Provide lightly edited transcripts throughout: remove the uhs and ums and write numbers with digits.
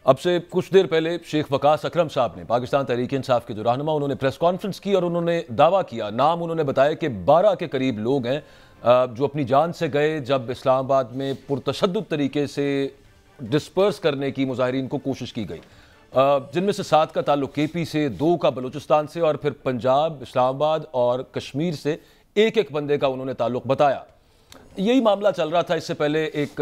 अब से कुछ देर पहले शेख वकास अकरम साहब ने पाकिस्तान तहरीक इंसाफ के जो रहनुमा, उन्होंने प्रेस कॉन्फ्रेंस की और उन्होंने दावा किया, नाम उन्होंने बताया कि 12 के करीब लोग हैं जो अपनी जान से गए जब इस्लामाबाद में पुरतशद्दुद तरीके से डिस्पर्स करने की मुजाहिरीन को कोशिश की गई, जिनमें से 7 का ताल्लुक केपी से, 2 का बलूचिस्तान से और फिर पंजाब, इस्लामाबाद और कश्मीर से एक एक बंदे का उन्होंने ताल्लुक बताया। यही मामला चल रहा था। इससे पहले एक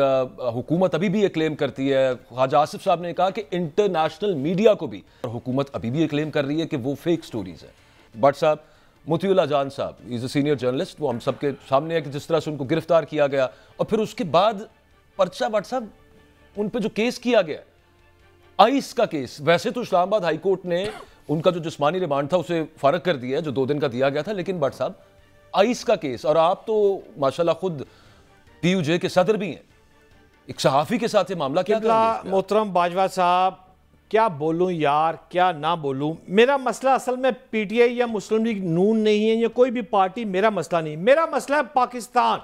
हुकूमत अभी भी ये क्लेम करती है, ख्वाजा आसिफ साहब ने कहा कि इंटरनेशनल मीडिया को भी, और हुकूमत अभी भी ये क्लेम कर रही है कि वो फेक स्टोरीज है। बट साहब, मोतीउल्लाह जान साहब इज़ अ सीनियर जर्नलिस्ट, वो हम सबके सामने है कि जिस तरह से उनको गिरफ्तार किया गया और फिर उसके बाद पर्चा, बट साहब उन पर जो केस किया गया, आइस का केस, वैसे तो इस्लामाबाद हाई कोर्ट ने उनका जो जिस्मानी रिमांड था उसे फारग कर दिया, जो 2 दिन का दिया गया था, लेकिन बट साहब आइस का केस, और आप तो माशाल्लाह खुद पीयूजे के सदर भी हैं, एक सहाफ़ी के साथ ये मामला क्या था? मोहतरम बाजवा साहब, क्या बोलूं यार, क्या ना बोलूं। मेरा मसला असल में पीटीआई या मुस्लिम लीग नून नहीं है या कोई भी पार्टी, मेरा मसला नहीं, मेरा मसला है पाकिस्तान।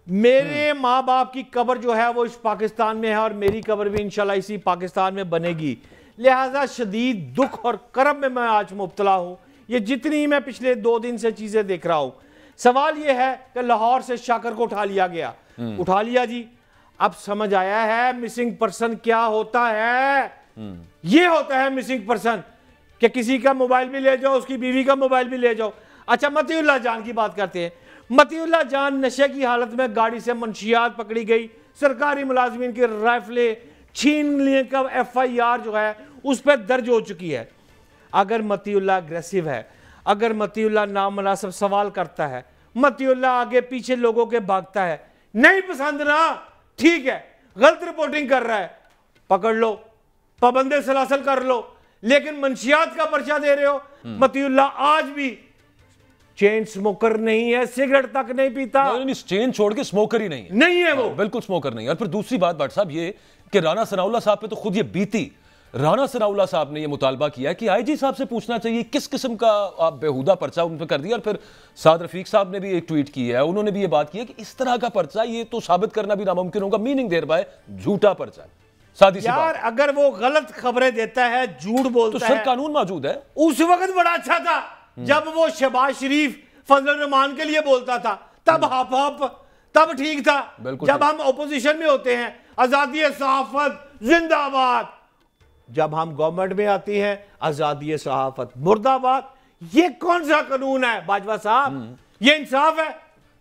मेरे माँ बाप की कब्र जो है वो इस पाकिस्तान में है और मेरी कब्र भी इंशाल्लाह इसी पाकिस्तान में बनेगी। लिहाजा शदीद दुख और करब में मैं आज मुब्तला हूँ। ये जितनी मैं पिछले 2 दिन से चीज़ें देख रहा हूँ, सवाल ये है कि लाहौर से शाकर को उठा लिया गया, उठा लिया जी। अब समझ आया है मिसिंग पर्सन क्या होता है। ये होता है मिसिंग पर्सन कि किसी का मोबाइल भी ले जाओ, उसकी बीवी का मोबाइल भी ले जाओ। अच्छा, मोतीउल्लाह जान की बात करते हैं। मोतीउल्लाह जान नशे की हालत में गाड़ी से मंशियात पकड़ी गई, सरकारी मुलाजमीन की राइफलें छीन लिए का FIR जो है उस पर दर्ज हो चुकी है। अगर मोतीउल्लाह अग्रेसिव है, अगर मोतीउल्लाह नामुनासिब सवाल करता है, मोतीउल्लाह आगे पीछे लोगों के भागता है, नहीं पसंद ना, ठीक है, गलत रिपोर्टिंग कर रहा है, पकड़ लो, पाबंदे सलासल कर लो, लेकिन मंशियात का पर्चा दे रहे हो। मोतीउल्लाह आज भी चेन स्मोकर नहीं है, सिगरेट तक नहीं पीता। चेन छोड़ के स्मोकर ही नहीं है वो, बिल्कुल स्मोकर नहीं है। और फिर दूसरी बात भट्ट साहब ये कि राना सनाउल्लाह साहब पे तो खुद ये बीती, राना सनाउल्लाह साहब ने यह मुतालबा किया कि IG साहब से पूछना चाहिए किस किस्म का आप बेहुदा पर्चा उन पर कर दिया। और फिर साद रफीक साहब ने भी एक ट्वीट किया है, उन्होंने भी ये बात की है कि इस तरह का पर्चा ये तो साबित करना भी नामुमकिन होगा, मीनिंग देयर बाय झूठा पर्चा है। यार अगर वो गलत खबरें देता है, झूठ बोलता तो सर कानून मौजूद है। उस वक्त बड़ा अच्छा था जब वो शहबाज शरीफ फजल रहमान के लिए बोलता था, तब हाफ हाफ, तब ठीक था। जब हम ओपोजिशन में होते हैं, आजादी सहाफत जिंदाबाद, जब हम गवर्नमेंट में आती हैं, आजादी सहाफत मुर्दाबाद। ये कौन सा कानून है बाजवा साहब? ये इंसाफ है?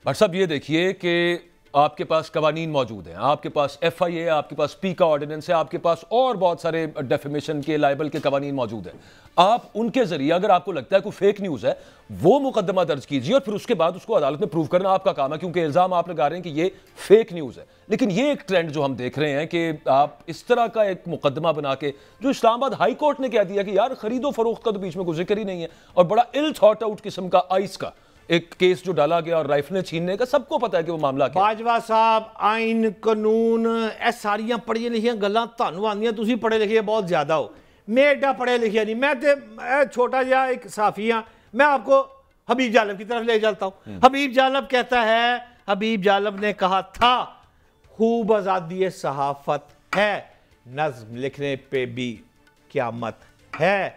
बट साहब ये देखिए कि आपके पास कवानीन मौजूद हैं, आपके पास FIA, आपके पास P का ऑर्डिनेंस है, आपके पास और बहुत सारे डेफेमेशन के, लाइबल के कवानीन मौजूद हैं। आप उनके जरिए अगर आपको लगता है कोई फेक न्यूज़ है, वो मुकदमा दर्ज कीजिए और फिर उसके बाद उसको अदालत में प्रूव करना आपका काम है, क्योंकि इल्ज़ाम आप लगा रहे हैं कि ये फेक न्यूज़ है। लेकिन ये एक ट्रेंड जो हम देख रहे हैं कि आप इस तरह का एक मुकदमा बना के, जो इस्लामाबाद हाई कोर्ट ने कह दिया कि यार खरीदो फरोख्त का तो बीच में कोई जिक्र ही नहीं है, और बड़ा इल थॉट आउट किस्म का आइस का एक केस जो डाला गया और राइफलें छीनने का, सबको पता है कि वो मामला क्या। बाजवा साहब, आइन कानून ए सारियां पढ़िया लिखिया गल्लां तुहानू आंदियां, तुसीं पढ़े लिखे बहुत ज्यादा हो, मैं एडा पढ़े लिखिया नहीं, मैं तो छोटा जहा एक साफी हाँ। मैं आपको हबीब जालब की तरफ ले चलता हूँ। हबीब जालब कहता है, हबीब जालब ने कहा था खूब आजादी सहाफत है, नज्म लिखने पे भी क़यामत है,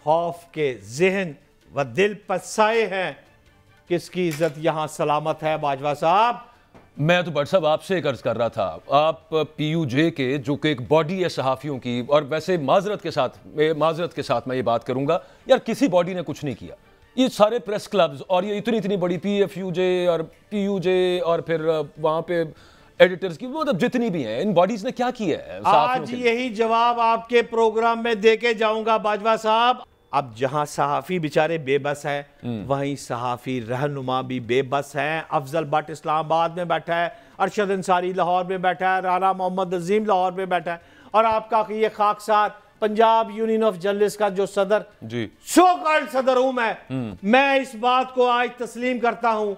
खौफ के जहन व दिल पसाए हैं, किसकी इज्जत यहां सलामत है। बाजवा साहब, मैं तो भट्ट साहब आपसे एक अर्ज कर रहा था, आप PUJ के जो कि एक बॉडी है सहाफ़ियों की, और वैसे माजरत के साथ मैं ये बात करूंगा, यार किसी बॉडी ने कुछ नहीं किया। ये सारे प्रेस क्लब्स और ये इतनी बड़ी PFUJ और PUJ और फिर वहां पे एडिटर्स की, मतलब जितनी भी हैं, इन बॉडीज ने क्या किया है? आज यही जवाब आपके प्रोग्राम में देके जाऊंगा बाजवा साहब। अब जहां सहाफ़ी बेचारे बेबस हैं, वहीं सहाफ़ी रहनुमा भी बेबस हैं। अफजल भट्ट इस्लामाबाद में बैठा है, अरशद अंसारी लाहौर में बैठा है, राना मोहम्मद अजीम लाहौर में बैठा है, और आपका ये खाकसार पंजाब यूनियन ऑफ जर्नलिस्ट का जो सदर जी सो कॉल्ड सदर हूं मैं इस बात को आज तस्लीम करता हूं,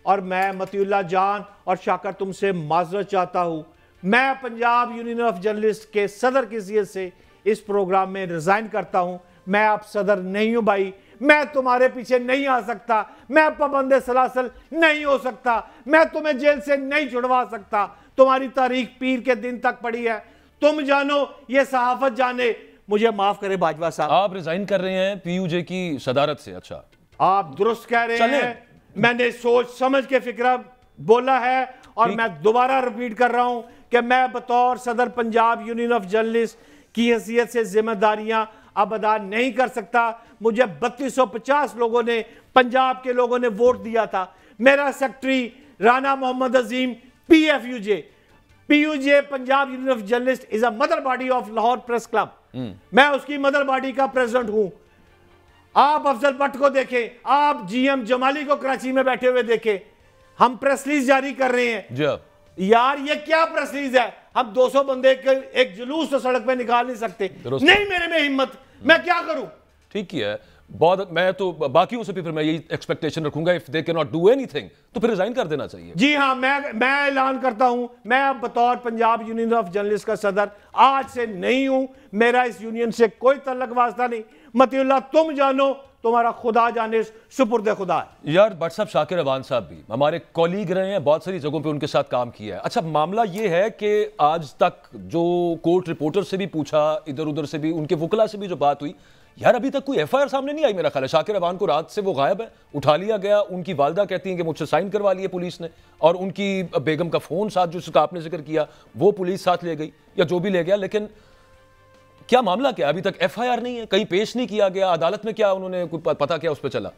और मैं मोतीउल्लाह जान और शाकर तुमसे माजरत चाहता हूं। मैं पंजाब यूनियन ऑफ जर्नलिस्ट के सदर की हैसियत से इस प्रोग्राम में रिजाइन करता हूं। मैं अब सदर नहीं हूं भाई, मैं तुम्हारे पीछे नहीं आ सकता, मैं पाबंदे सलासल नहीं हो सकता, मैं तुम्हें जेल से नहीं छुड़वा सकता। तुम्हारी तारीख पीर के दिन तक पड़ी है, तुम जानो, ये सहाफत जाने। मुझे माफ करे बाजवा साहब, आप रिजाइन कर रहे हैं पीयूजे की सदारत से? अच्छा, आप दुरुस्त कह रहे हैं, मैंने सोच समझ के फिक्रा बोला है, और मैं दोबारा रिपीट कर रहा हूं कि मैं बतौर सदर पंजाब यूनियन ऑफ जर्नलिस्ट की हैसियत से जिम्मेदारियां अब अदा नहीं कर सकता। मुझे 3250 लोगों ने, पंजाब के लोगों ने वोट दिया था। मेरा secretary Rana Mohammad Azeem PFUJ, PUJ Punjab union of journalist is a mother body of Lahore press club. मैं उसकी मदर बॉडी का प्रेसिडेंट हूं। आप अफजल भट्ट को देखें, आप GM जमाली को कराची में बैठे हुए देखें, हम प्रेस रिलीज जारी कर रहे हैं। यार ये क्या प्रेस रिलीज है? हम 200 बंदे के एक जुलूस तो सड़क पे निकाल नहीं सकते। नहीं मेरे में हिम्मत, मैं क्या करूं? ठीक ही है, बहुत। मैं तो बाकियों से भी फिर मैं यही एक्सपेक्टेशन रखूंगा, if they can not do anything तो फिर रिजाइन कर देना चाहिए। जी हां, मैं ऐलान करता हूं, मैं अब बतौर पंजाब यूनियन ऑफ जर्नलिस्ट का सदर आज से नहीं हूं। मेरा इस यूनियन से कोई तल्लक वास्ता नहीं। मतीउल्लाह तुम जानो, तुम्हारा खुदा जाने, सुपुर्द खुदा है। यार भट्ट साहब, शाकिर रवान साहब भी हमारे कॉलीग रहे हैं, बहुत सारी जगहों पे उनके साथ काम किया है। अच्छा, मामला ये है कि आज तक जो कोर्ट रिपोर्टर से भी पूछा, इधर उधर से भी, उनके वकला से भी जो बात हुई, यार अभी तक कोई FIR सामने नहीं आई। मेरा ख्याल है शाकिर रवान को रात से वो गायब है, उठा लिया गया। उनकी वालदा कहती हैं कि मुझसे साइन करवा लिए पुलिस ने, और उनकी बेगम का फोन साथ, जिसका आपने जिक्र किया, वो पुलिस साथ ले गई या जो भी ले गया। लेकिन क्या मामला क्या? अभी तक FIR नहीं है, कहीं पेश नहीं किया गया, अदालत में क्या उन्होंने पता क्या उस पर चला?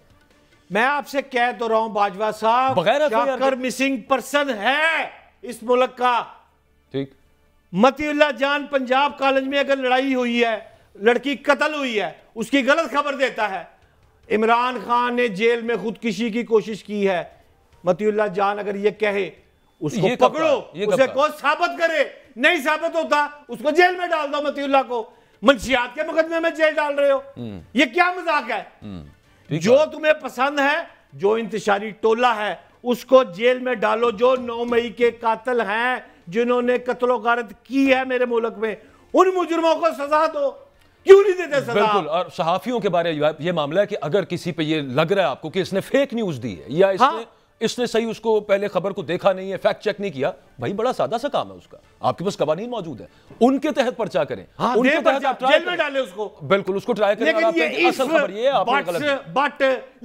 मैं आपसे कह तो रहा हूं बाजवा साहब, बगैर शाकिर मिसिंग पर्सन है इस मुल्क का। ठीक, मतीउल्लाह जान पंजाब कॉलेज में अगर लड़ाई हुई है, लड़की कत्ल हुई है, उसकी गलत खबर देता है। इमरान खान ने जेल में खुदकुशी की कोशिश की है। मतीउल्लाह जान अगर ये कहे, उसको पकड़ो, उसे को साबित करे, नहीं साबित होता उसको जेल में डाल दो। मतीउल्लाह को मंशियात के मुकदमे में जेल डाल रहे हो, ये क्या मजाक है? जो तुम्हें पसंद है, जो इंतशारी टोला है, उसको जेल में डालो। जो 9 मई के कातिल हैं, जिन्होंने कत्लो गारत की है मेरे मुल्क में, उन मुजरिमों को सजा दो। क्यों नहीं देते सजा? बिल्कुल। और सहाफियों के बारे में ये मामला है कि अगर किसी पे ये लग रहा है आपको कि इसने फेक न्यूज दी है, या इसने सही उसको पहले खबर को देखा नहीं है, फैक्ट चेक नहीं किया, भाई बड़ा सादा सा काम है उसका। आपके पास कवानीन मौजूद है, उनके तहत पर्चा करें, उनके तहत आप जेल में डालें उसको। बिल्कुल, उसको ट्राई करें। लेकिन ये असल खबर ये है, बट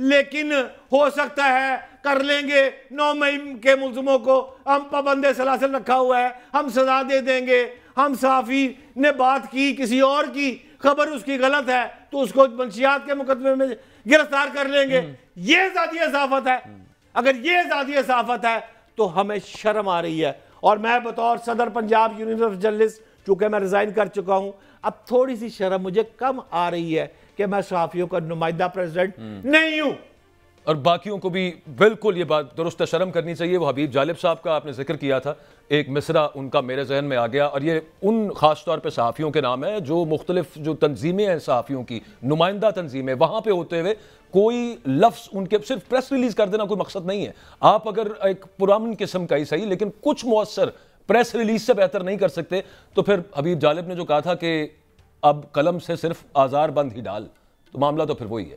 लेकिन हो सकता है कर लेंगे 9 मई के मुल्जिमों को हम पाबंदे सलासल रखा हुआ है, हम सजा दे देंगे। हम सहाफी ने बात की किसी और की, खबर उसकी गलत है तो उसको मंशियात के मुकदमे में गिरफ्तार कर लेंगे। ये ज़ाती सहाफत है। अगर ये ज़ाती सहाफत है तो हमें शर्म आ रही है। और मैं बतौर सदर पंजाब यूनियन ऑफ जर्नलिस्ट, चूंकि मैं रिजाइन कर चुका हूं, अब थोड़ी सी शर्म मुझे कम आ रही है कि मैं सहाफियों का नुमाइंदा प्रेसिडेंट नहीं हूं। और बाकियों को भी बिल्कुल ये बात दुरुस्त शर्म करनी चाहिए। वो हबीब जालिब साहब का आपने जिक्र किया था, एक मिसरा उनका मेरे जहन में आ गया, और ये उन खास तौर पे सहाफ़ियों के नाम है जो मुख्तलिफ जो तंजीमें हैं सहाफ़ियों की, नुमाइंदा तंजीमें, वहाँ पे होते हुए कोई लफ्ज़ उनके, सिर्फ प्रेस रिलीज़ कर देना कोई मकसद नहीं है। आप अगर एक पुरान किस्म का ही सही, लेकिन कुछ मुअस्सर प्रेस रिलीज से बेहतर नहीं कर सकते, तो फिर हबीब जालिब ने जो कहा था कि अब कलम से सिर्फ आज़ार बंद ही डाल, तो मामला तो फिर वही है।